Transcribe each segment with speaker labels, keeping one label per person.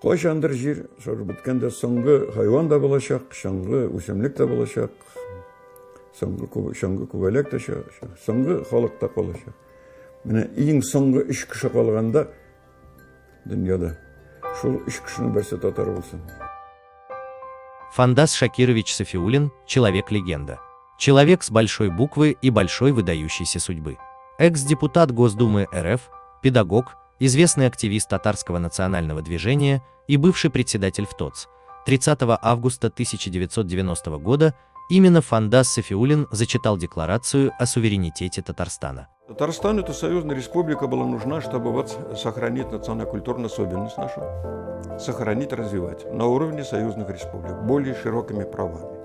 Speaker 1: Кайчандыр жер шур биткәндә соңгы хайван да булачак, соңгы үсемлек тә булачак, соңгы күбәләк тә, соңгы халык та калачак. Менә иң соңгы 3 кеше калганда дөньяда шул 3 кешенең берсе татар булсын.
Speaker 2: Фандас Шакирович Сафиуллин – человек-легенда. Человек с большой буквы и большой выдающейся судьбы. Экс-депутат Госдумы РФ, педагог, известный активист татарского национального движения и бывший председатель ВТОЦ. 30 августа 1990 года именно Фандас Сафиуллин зачитал декларацию о суверенитете Татарстана.
Speaker 1: Татарстан — это союзная республика, была нужна, чтобы вот сохранить национально-культурную особенность нашу, сохранить, развивать на уровне союзных республик, более широкими правами.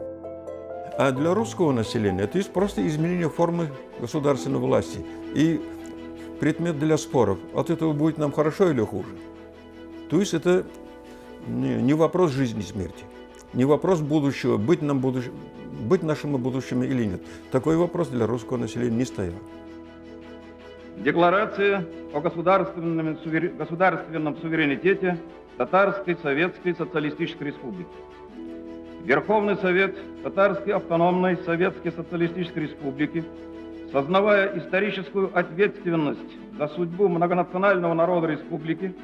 Speaker 1: А для русского населения это просто изменение формы государственной власти и предмет для споров. От этого будет нам хорошо или хуже. То есть это не вопрос жизни и смерти, не вопрос будущего, быть нашими будущими или нет. Такой вопрос для русского населения не стоял.
Speaker 3: Декларация о государственном суверенитете Татарской Советской Социалистической Республики. Верховный Совет Татарской Автономной Советской Социалистической Республики, сознавая историческую ответственность за судьбу многонационального народа республики,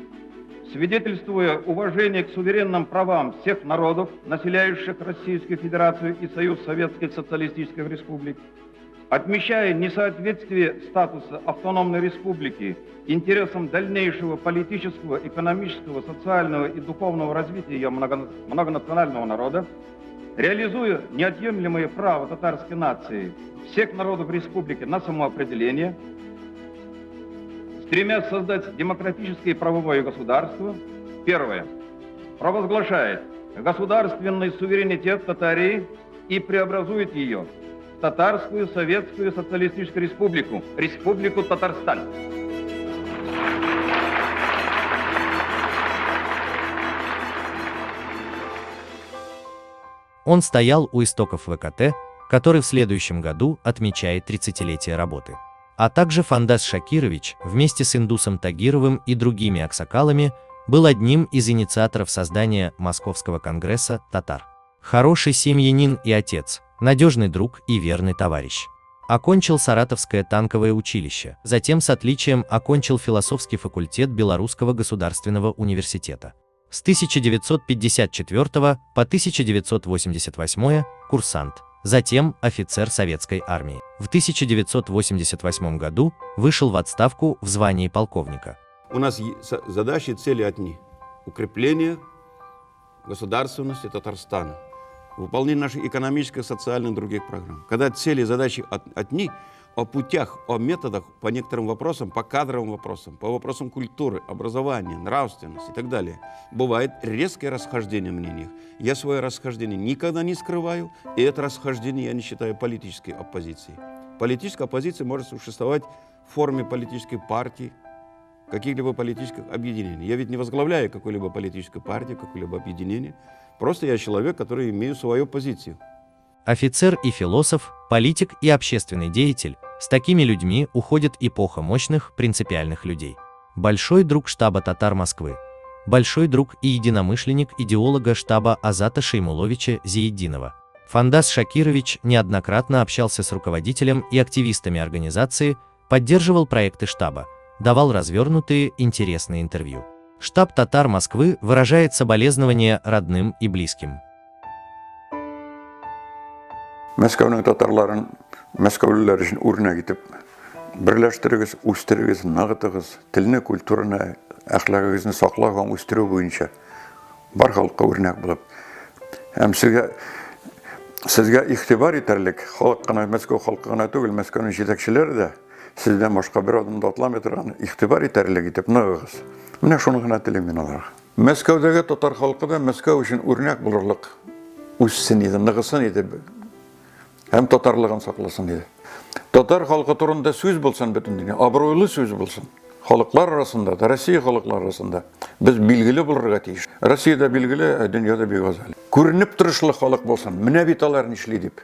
Speaker 3: свидетельствуя уважение к суверенным правам всех народов, населяющих Российскую Федерацию и Союз Советских Социалистических Республик, отмечая несоответствие статуса автономной республики интересам дальнейшего политического, экономического, социального и духовного развития ее многонационального народа, реализуя неотъемлемое право татарской нации всех народов республики на самоопределение, стремясь создать демократическое и правовое государство, первое, провозглашает государственный суверенитет Татарии и преобразует ее в Татарскую Советскую Социалистическую Республику, Республику Татарстан.
Speaker 2: Он стоял у истоков ВКТ, который в следующем году отмечает 30-летие работы. А также Фандас Шакирович вместе с Индусом Тагировым и другими аксакалами был одним из инициаторов создания Московского конгресса татар. Хороший семьянин и отец, надежный друг и верный товарищ. Окончил Саратовское танковое училище, затем с отличием окончил философский факультет Белорусского государственного университета. С 1954 по 1988 курсант, затем офицер советской армии. В 1988 году вышел в отставку в звании полковника.
Speaker 4: У нас задачи и цели одни. Укрепление государственности Татарстана. Выполнение наших экономических, социальных и других программ. Когда цели и задачи одни, о путях, о методах по некоторым вопросам, по кадровым вопросам, по вопросам культуры, образования, нравственности и так далее, бывает резкое расхождение в мнениях. Я свое расхождение никогда не скрываю, и это расхождение я не считаю политической оппозицией. Политическая оппозиция может существовать в форме политической партии, каких-либо политических объединений. Я ведь не возглавляю какой-либо политической партии, какое-либо объединение. Просто я человек, который имеет свою позицию.
Speaker 2: Офицер и философ, политик и общественный деятель, с такими людьми уходит эпоха мощных, принципиальных людей. Большой друг штаба татар Москвы, большой друг и единомышленник идеолога штаба Азата Шеймуловича Зиеддинова. Фандас Шакирович неоднократно общался с руководителем и активистами организации, поддерживал проекты штаба, давал развернутые, интересные интервью. Штаб татар Москвы выражает соболезнования родным и близким.
Speaker 1: Мәскәүнең татарларын мәскәүлеләр өчен үрнәк итеп берләштерегез, үстерегез, ныгытыгыз, телне, культураны, әхлагыгызны саклау һәм үстерү буенча бар халыкка үрнәк булып. Һәм сезгә игътибар итәрлек халык кына, Мәскәү халкы гына түгел, Мәскәүнең җитәкчеләре дә сездән башка бер адым да атламый торган игътибар итәрлек итеп ныгыгыз. Менә шуны гына телим мин аларга. Мәскәүдәге татар халкы да Мәскәү өчен үрнәк булырлык үссен иде, ныгысын иде. Hem татарлыгын сакласын иде. Татар халкы турында сүз булсын бөтен дөнья, абруйлы сүз булсын. Халыклар арасында да, Россия халыклары арасында без билгеле булырга тиеш. Россиядә билгеле, дөньяда бигазал. Күренеп торышлы халык булсын. Менә бит алар нишли дип.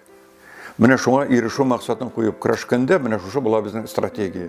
Speaker 1: Менә шуңа ирешү максатын куеп көрәшкәндә, менә шушы була безнең стратегия.